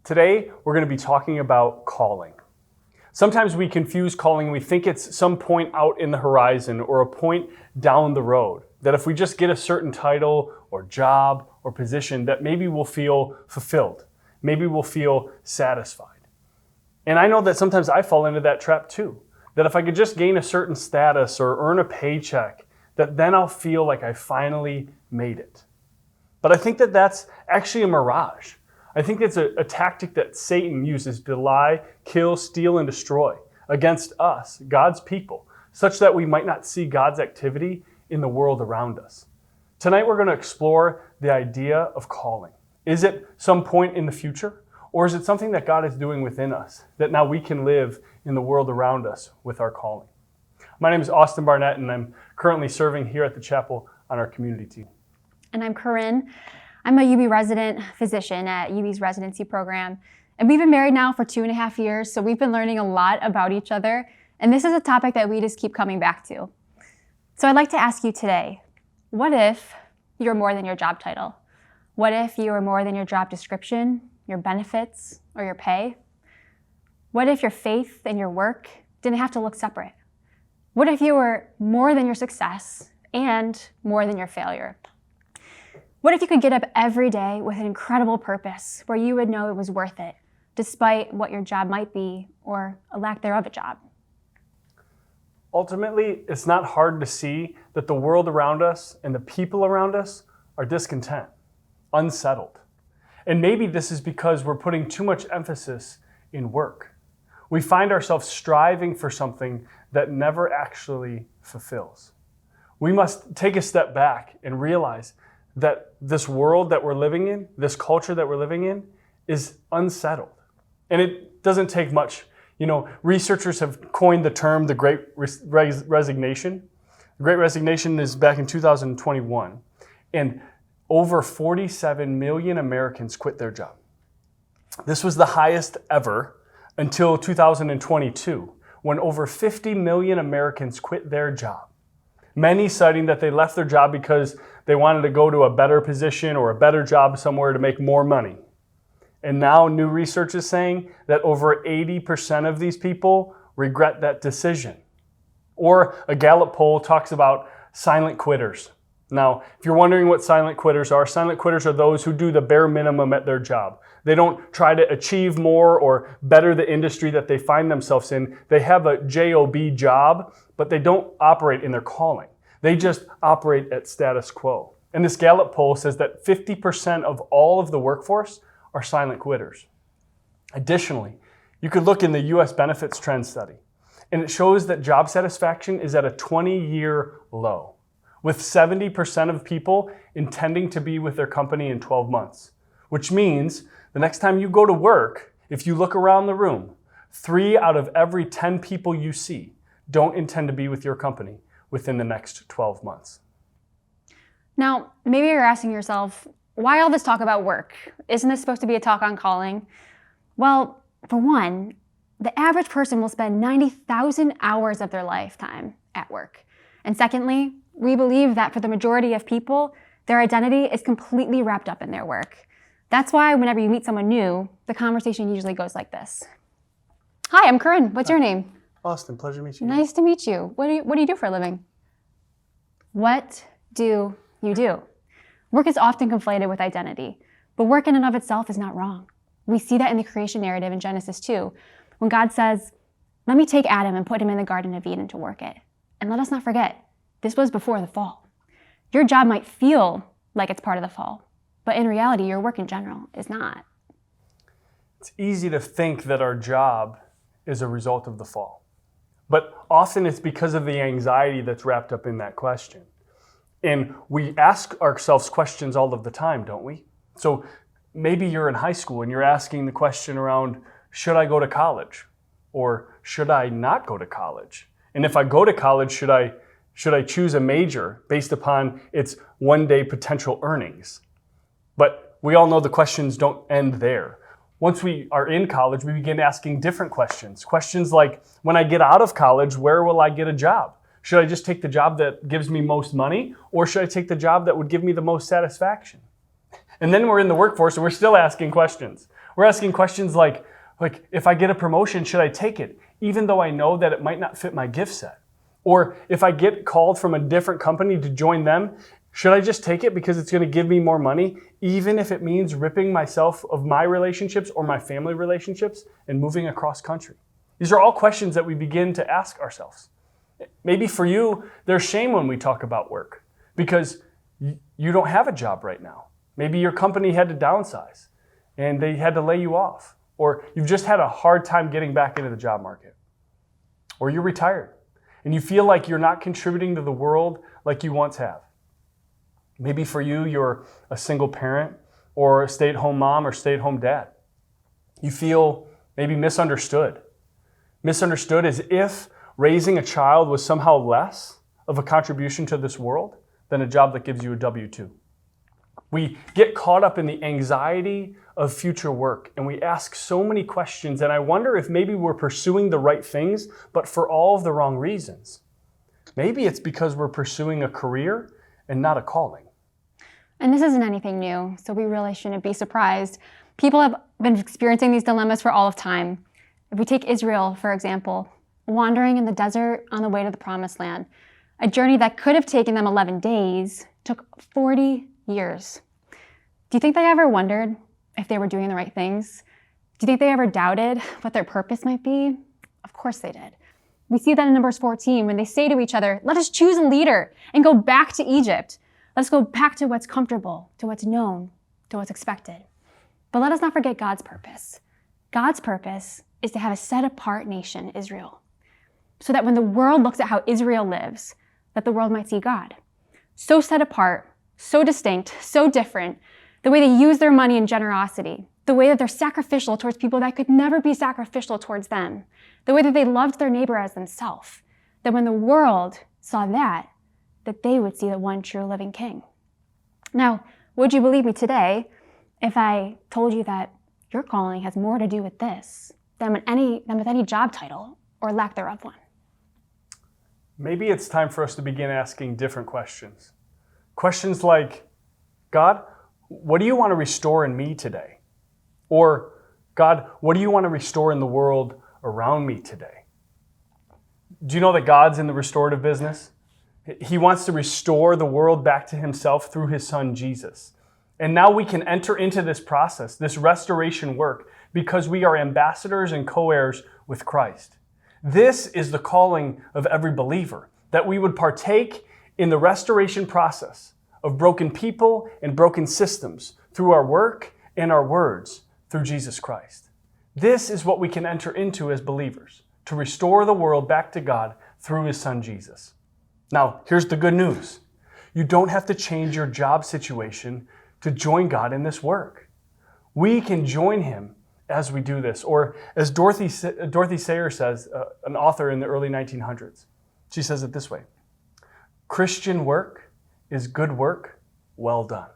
Today, we're going to be talking about calling. Sometimes we confuse calling and we think it's some point out in the horizon or a point down the road. That if we just get a certain title or job or position, that maybe we'll feel fulfilled. Maybe we'll feel satisfied. And I know that sometimes I fall into that trap too. That if I could just gain a certain status or earn a paycheck, that then I'll feel like I finally made it. But I think that that's actually a mirage. I think it's a tactic that Satan uses to lie, kill, steal, and destroy against us, God's people, such that we might not see God's activity in the world around us. Tonight we're going to explore the idea of calling. Is it some point in the future? Or is it something that God is doing within us, that now we can live in the world around us with our calling? My name is Austin Barnett, and I'm currently serving here at the chapel on our community team. And I'm Korinne. I'm a UB resident physician at UB's residency program. And we've been married now for 2.5 years, so we've been learning a lot about each other. And this is a topic that we just keep coming back to. So I'd like to ask you today, what if you're more than your job title? What if you are more than your job description, your benefits, or your pay? What if your faith and your work didn't have to look separate? What if you were more than your success and more than your failure? What if you could get up every day with an incredible purpose where you would know it was worth it, despite what your job might be or a lack thereof a job? Ultimately, it's not hard to see that the world around us and the people around us are discontent, unsettled. And maybe this is because we're putting too much emphasis in work. We find ourselves striving for something that never actually fulfills. We must take a step back and realize that this world that we're living in, this culture that we're living in, is unsettled. And it doesn't take much. Researchers have coined the term the Great Resignation. The Great Resignation is back in 2021. And over 47 million Americans quit their job. This was the highest ever until 2022, when over 50 million Americans quit their job. Many citing that they left their job because they wanted to go to a better position or a better job somewhere to make more money. And now new research is saying that over 80% of these people regret that decision. Or a Gallup poll talks about silent quitters. Now, if you're wondering what silent quitters are those who do the bare minimum at their job. They don't try to achieve more or better the industry that they find themselves in. They have a job job, but they don't operate in their calling. They just operate at status quo. And this Gallup poll says that 50% of all of the workforce are silent quitters. Additionally, you could look in the U.S. benefits trend study, and it shows that job satisfaction is at a 20-year low, with 70% of people intending to be with their company in 12 months, which means the next time you go to work, if you look around the room, 3 out of every 10 people you see don't intend to be with your company within the next 12 months. Now, maybe you're asking yourself, why all this talk about work? Isn't this supposed to be a talk on calling? Well, for one, the average person will spend 90,000 hours of their lifetime at work. And secondly, we believe that for the majority of people, their identity is completely wrapped up in their work. That's why whenever you meet someone new, the conversation usually goes like this. Hi, I'm Korinne. What's your name? Austin, pleasure to meet you. Nice to meet you. What do you do for a living? What do you do? Work is often conflated with identity, but work in and of itself is not wrong. We see that in the creation narrative in Genesis 2, when God says, "Let me take Adam and put him in the Garden of Eden to work it." And let us not forget, this was before the fall. Your job might feel like it's part of the fall, but in reality, your work in general is not. It's easy to think that our job is a result of the fall, but often it's because of the anxiety that's wrapped up in that question. And we ask ourselves questions all of the time, don't we? So maybe you're in high school and you're asking the question around, should I go to college? Or should I not go to college? And if I go to college, should I choose a major based upon its one-day potential earnings? But we all know the questions don't end there. Once we are in college, we begin asking different questions. Questions like, when I get out of college, where will I get a job? Should I just take the job that gives me most money, or should I take the job that would give me the most satisfaction? And then we're in the workforce and we're still asking questions. We're asking questions like if I get a promotion, should I take it, even though I know that it might not fit my gift set? Or if I get called from a different company to join them, should I just take it because it's going to give me more money, even if it means ripping myself of my relationships or my family relationships and moving across country? These are all questions that we begin to ask ourselves. Maybe for you, there's shame when we talk about work because you don't have a job right now. Maybe your company had to downsize and they had to lay you off. Or you've just had a hard time getting back into the job market. Or you're retired and you feel like you're not contributing to the world like you once have. Maybe for you, you're a single parent or a stay-at-home mom or stay-at-home dad. You feel maybe misunderstood. Misunderstood as if raising a child was somehow less of a contribution to this world than a job that gives you a W-2. We get caught up in the anxiety of future work and we ask so many questions, and I wonder if maybe we're pursuing the right things, but for all of the wrong reasons. Maybe it's because we're pursuing a career and not a calling. And this isn't anything new, so we really shouldn't be surprised. People have been experiencing these dilemmas for all of time. If we take Israel, for example, wandering in the desert on the way to the Promised Land, a journey that could have taken them 11 days took 40 years. Do you think they ever wondered if they were doing the right things? Do you think they ever doubted what their purpose might be? Of course they did. We see that in Numbers 14 when they say to each other, let us choose a leader and go back to Egypt. Let's go back to what's comfortable, to what's known, to what's expected. But let us not forget God's purpose. God's purpose is to have a set-apart nation, Israel, so that when the world looks at how Israel lives, that the world might see God. So set apart, so distinct, so different, the way they use their money in generosity, the way that they're sacrificial towards people that could never be sacrificial towards them, the way that they loved their neighbor as themselves, that when the world saw that they would see the one true living King. Now, would you believe me today if I told you that your calling has more to do with this than with any job title or lack thereof one? Maybe it's time for us to begin asking different questions. Questions like, God, what do you want to restore in me today? Or, God, what do you want to restore in the world around me today? Do you know that God's in the restorative business? He wants to restore the world back to himself through his son, Jesus. And now we can enter into this process, this restoration work, because we are ambassadors and co-heirs with Christ. This is the calling of every believer, that we would partake in the restoration process of broken people and broken systems through our work and our words through Jesus Christ. This is what we can enter into as believers, to restore the world back to God through his son, Jesus. Now, here's the good news. You don't have to change your job situation to join God in this work. We can join him as we do this. Or as Dorothy Sayers says, an author in the early 1900s, she says it this way: Christian work is good work well done.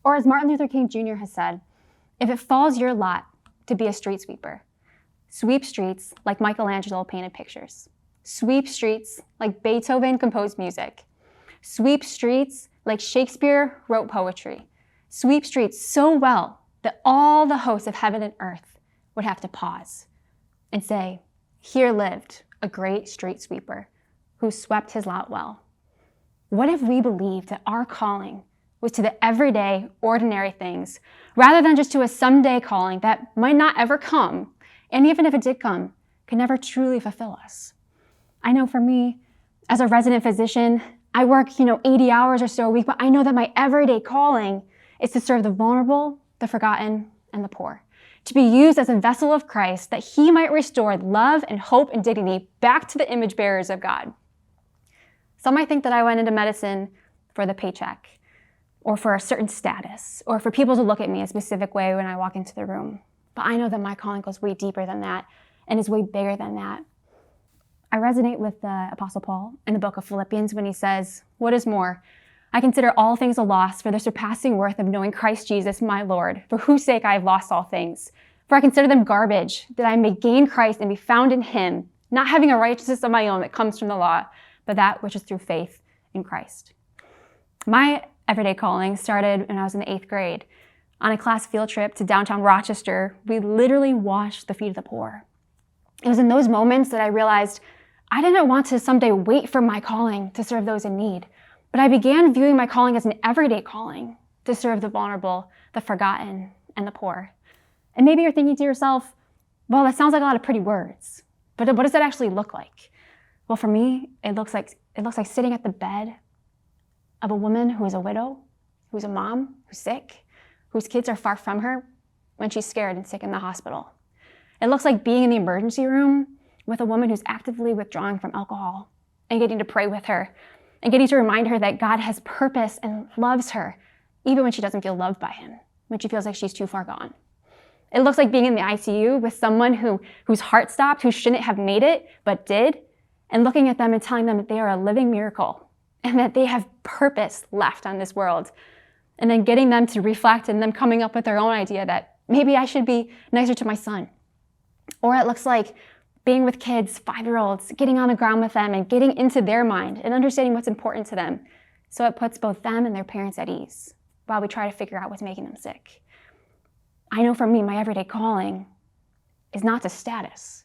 Or as Martin Luther King Jr. has said, if it falls your lot to be a street sweeper, sweep streets like Michelangelo painted pictures. Sweep streets like Beethoven composed music. Sweep streets like Shakespeare wrote poetry. Sweep streets so well that all the hosts of heaven and earth would have to pause and say, here lived a great street sweeper who swept his lot well. What if we believed that our calling was to the everyday, ordinary things, rather than just to a someday calling that might not ever come, and even if it did come, could never truly fulfill us? I know for me, as a resident physician, I work, 80 hours or so a week, but I know that my everyday calling is to serve the vulnerable, the forgotten, and the poor, to be used as a vessel of Christ that he might restore love and hope and dignity back to the image bearers of God. Some might think that I went into medicine for the paycheck, or for a certain status, or for people to look at me a specific way when I walk into the room. But I know that my calling goes way deeper than that and is way bigger than that. I resonate with the Apostle Paul in the book of Philippians when he says, what is more, I consider all things a loss for the surpassing worth of knowing Christ Jesus, my Lord, for whose sake I have lost all things. For I consider them garbage, that I may gain Christ and be found in him, not having a righteousness of my own that comes from the law, but that which is through faith in Christ. My everyday calling started when I was in the 8th grade. on a class field trip to downtown Rochester, we literally washed the feet of the poor. It was in those moments that I realized I didn't want to someday wait for my calling to serve those in need, but I began viewing my calling as an everyday calling to serve the vulnerable, the forgotten, and the poor. And maybe you're thinking to yourself, well, that sounds like a lot of pretty words, but what does that actually look like? Well, for me, it looks like sitting at the bed of a woman who is a widow, who's a mom, who's sick, whose kids are far from her when she's scared and sick in the hospital. It looks like being in the emergency room with a woman who's actively withdrawing from alcohol and getting to pray with her and getting to remind her that God has purpose and loves her, even when she doesn't feel loved by him, when she feels like she's too far gone. It looks like being in the ICU with someone whose heart stopped, who shouldn't have made it, but did, and looking at them and telling them that they are a living miracle and that they have purpose left on this world. And then getting them to reflect and them coming up with their own idea that maybe I should be nicer to my son. Or it looks like being with kids, 5-year-olds, getting on the ground with them and getting into their mind and understanding what's important to them. So it puts both them and their parents at ease while we try to figure out what's making them sick. I know for me, my everyday calling is not to status,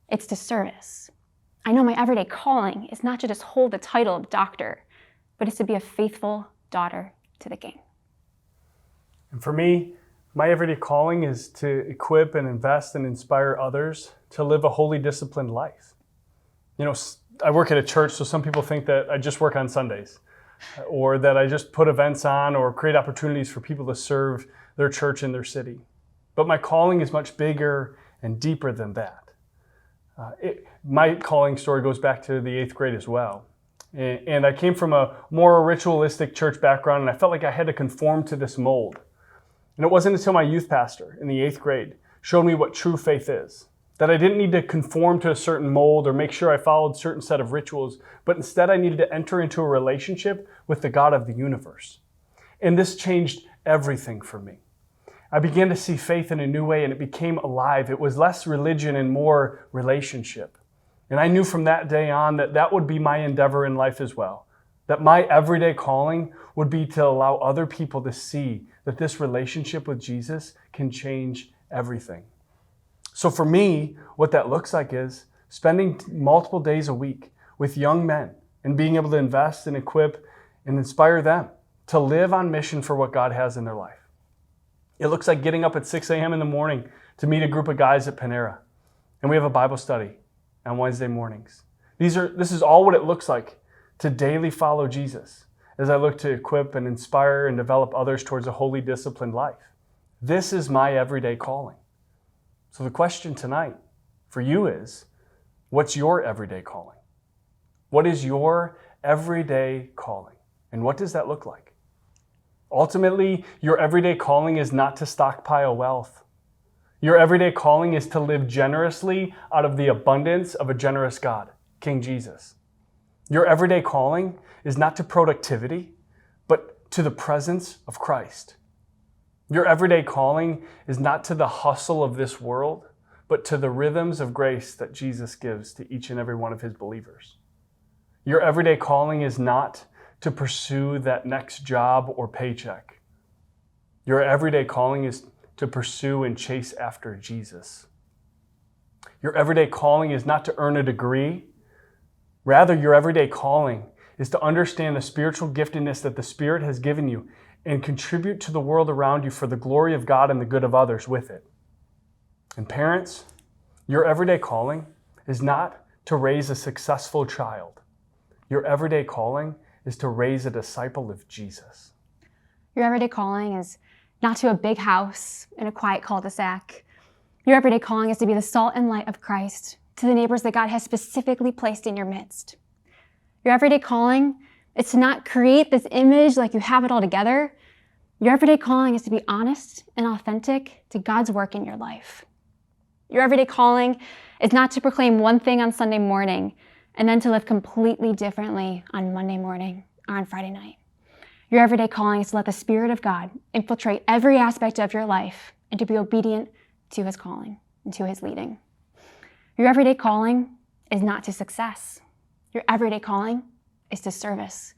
it's to service. I know my everyday calling is not to just hold the title of doctor, but it's to be a faithful daughter to the King. And for me, my everyday calling is to equip and invest and inspire others to live a holy, disciplined life. You know, I work at a church, so some people think that I just work on Sundays or that I just put events on or create opportunities for people to serve their church in their city. But my calling is much bigger and deeper than that. My calling story goes back to the 8th grade as well. And I came from a more ritualistic church background, and I felt like I had to conform to this mold. And it wasn't until my youth pastor in the 8th grade showed me what true faith is, that I didn't need to conform to a certain mold or make sure I followed a certain set of rituals, but instead I needed to enter into a relationship with the God of the universe. And this changed everything for me. I began to see faith in a new way, and it became alive. It was less religion and more relationship. And I knew from that day on that that would be my endeavor in life as well, that my everyday calling would be to allow other people to see that this relationship with Jesus can change everything. So for me, what that looks like is spending multiple days a week with young men and being able to invest and equip and inspire them to live on mission for what God has in their life. It looks like getting up at 6 a.m. in the morning to meet a group of guys at Panera. And we have a Bible study on Wednesday mornings. This is all what it looks like to daily follow Jesus as I look to equip and inspire and develop others towards a holy, disciplined life. This is my everyday calling. So the question tonight for you is, what's your everyday calling? What is your everyday calling? And what does that look like? Ultimately, your everyday calling is not to stockpile wealth. Your everyday calling is to live generously out of the abundance of a generous God, King Jesus. Your everyday calling is not to productivity, but to the presence of Christ. Your everyday calling is not to the hustle of this world, but to the rhythms of grace that Jesus gives to each and every one of his believers. Your everyday calling is not to pursue that next job or paycheck. Your everyday calling is to pursue and chase after Jesus. Your everyday calling is not to earn a degree. Rather, your everyday calling is to understand the spiritual giftedness that the Spirit has given you and contribute to the world around you for the glory of God and the good of others with it. And parents, your everyday calling is not to raise a successful child. Your everyday calling is to raise a disciple of Jesus. Your everyday calling is not to a big house in a quiet cul-de-sac. Your everyday calling is to be the salt and light of Christ to the neighbors that God has specifically placed in your midst. Your everyday calling is to not create this image like you have it all together. Your everyday calling is to be honest and authentic to God's work in your life. Your everyday calling is not to proclaim one thing on Sunday morning and then to live completely differently on Monday morning or on Friday night. Your everyday calling is to let the Spirit of God infiltrate every aspect of your life and to be obedient to his calling and to his leading. Your everyday calling is not to success. Your everyday calling is to service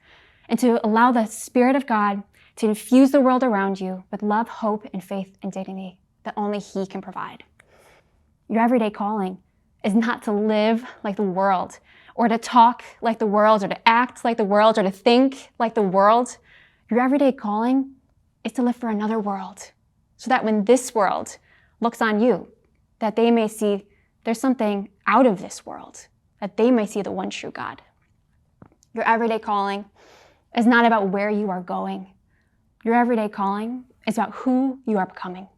and to allow the Spirit of God to infuse the world around you with love, hope, and faith and dignity that only He can provide. Your everyday calling is not to live like the world, or to talk like the world, or to act like the world, or to think like the world. Your everyday calling is to live for another world, so that when this world looks on you, that they may see there's something out of this world, that they may see the one true God. Your everyday calling is not about where you are going. Your everyday calling is about who you are becoming.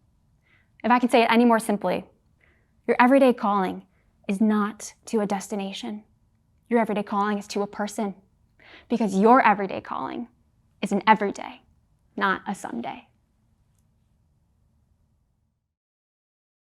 If I can say it any more simply, your everyday calling is not to a destination. Your everyday calling is to a person, because your everyday calling is an everyday, not a someday.